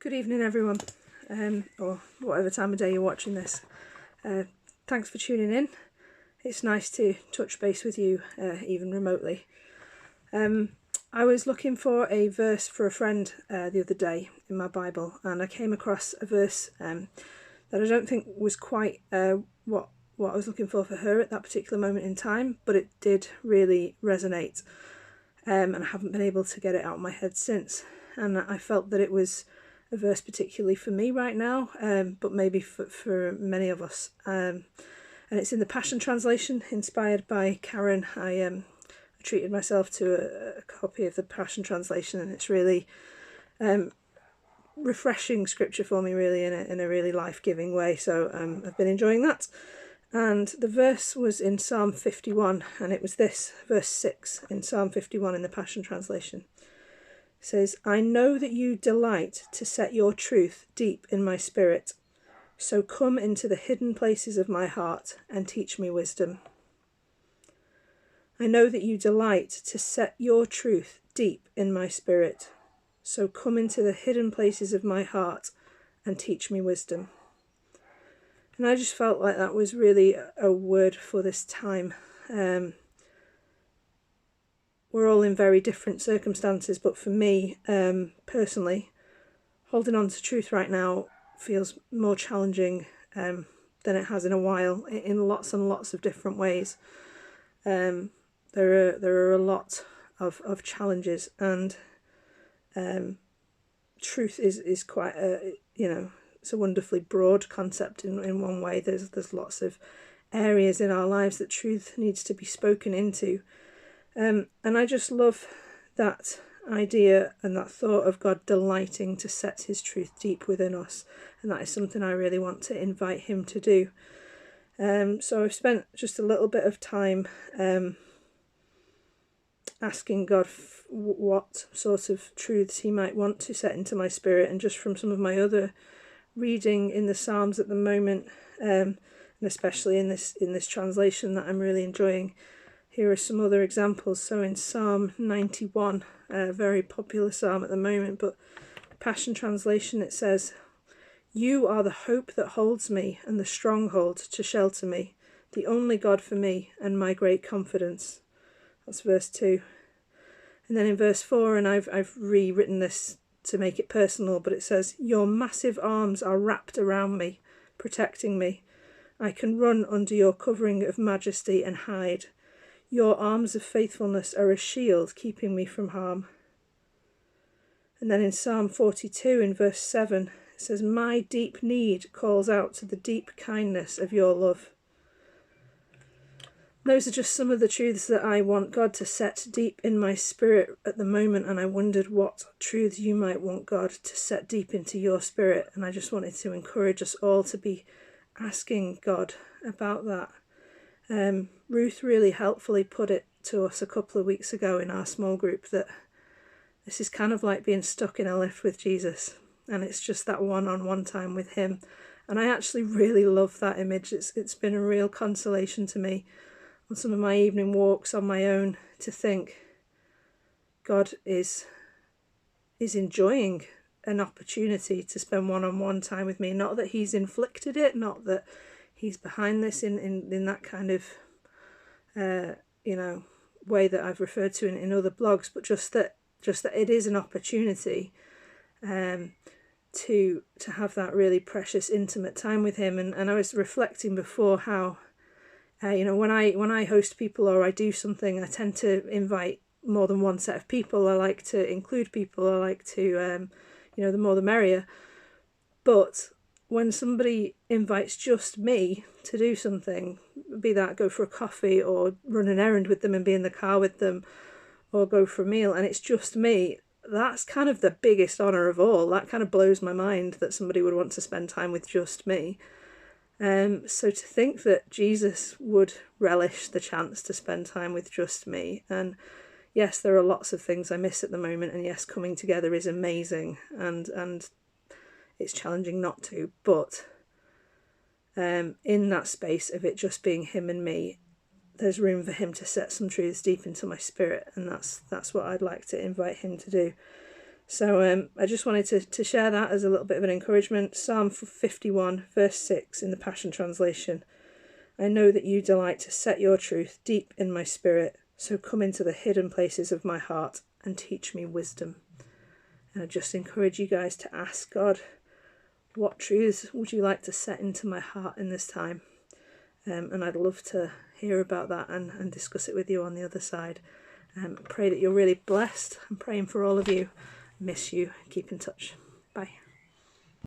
Good evening, everyone, or whatever time of day you're watching this. Thanks for tuning in. It's nice to touch base with you, even remotely. I was looking for a verse for a friend the other day in my Bible, and I came across a verse that I don't think was quite what I was looking for her at that particular moment in time, but it did really resonate, and I haven't been able to get it out of my head since. And I felt that it was a verse particularly for me right now, but maybe for many of us. And it's in the Passion Translation, inspired by Karen. I treated myself to a copy of the Passion Translation, and it's really refreshing scripture for me, really, in a really life-giving way. So I've been enjoying that. And the verse was in Psalm 51, and it was this, verse 6 in Psalm 51 in the Passion Translation. It says, "I know that you delight to set your truth deep in my spirit. So come into the hidden places of my heart and teach me wisdom." I know that you delight to set your truth deep in my spirit. So come into the hidden places of my heart and teach me wisdom. And I just felt like that was really a word for this time. We're all in very different circumstances, but for me, personally, holding on to truth right now feels more challenging than it has in a while, in lots and lots of different ways. There are a lot of challenges, and truth is quite it's a wonderfully broad concept in one way. There's lots of areas in our lives that truth needs to be spoken into. And I just love that idea and that thought of God delighting to set his truth deep within us. And that is something I really want to invite him to do. So I've spent just a little bit of time asking God what sort of truths he might want to set into my spirit. And just from some of my other reading in the Psalms at the moment, and especially in this translation that I'm really enjoying, here are some other examples. So in Psalm 91, a very popular psalm at the moment, but Passion Translation, it says, "You are the hope that holds me and the stronghold to shelter me, the only God for me and my great confidence." That's verse 2. And then in verse 4, and I've rewritten this to make it personal, but it says, "Your massive arms are wrapped around me, protecting me. I can run under your covering of majesty and hide. Your arms of faithfulness are a shield keeping me from harm." And then in Psalm 42 in verse 7, it says, "My deep need calls out to the deep kindness of your love." Those are just some of the truths that I want God to set deep in my spirit at the moment, and I wondered what truths you might want God to set deep into your spirit, and I just wanted to encourage us all to be asking God about that. Ruth really helpfully put it to us a couple of weeks ago in our small group that this is kind of like being stuck in a lift with Jesus, and it's just that one-on-one time with him. And I actually really love that image. It's been a real consolation to me on some of my evening walks on my own to think God is enjoying an opportunity to spend one-on-one time with me. Not that he's inflicted it, not that he's behind this in that kind of way that I've referred to in other blogs, but just that it is an opportunity to have that really precious, intimate time with him. And I was reflecting before how when I host people or I do something, I tend to invite more than one set of people. I like to include people. I like to the more the merrier. But when somebody invites just me to do something, be that go for a coffee or run an errand with them and be in the car with them or go for a meal, and it's just me, that's kind of the biggest honour of all. That kind of blows my mind that somebody would want to spend time with just me. So to think that Jesus would relish the chance to spend time with just me, and yes, there are lots of things I miss at the moment, and yes, coming together is amazing, and it's challenging not to, but in that space of it just being him and me, there's room for him to set some truths deep into my spirit, and that's what I'd like to invite him to do. So I just wanted to share that as a little bit of an encouragement. Psalm 51 verse 6 in the Passion Translation. I know that you delight to set your truth deep in my spirit, so come into the hidden places of my heart and teach me wisdom. And I just encourage you guys to ask God, what truths would you like to set into my heart in this time? And I'd love to hear about that and discuss it with you on the other side. Pray that you're really blessed. I'm praying for all of you. Miss you. Keep in touch. Bye.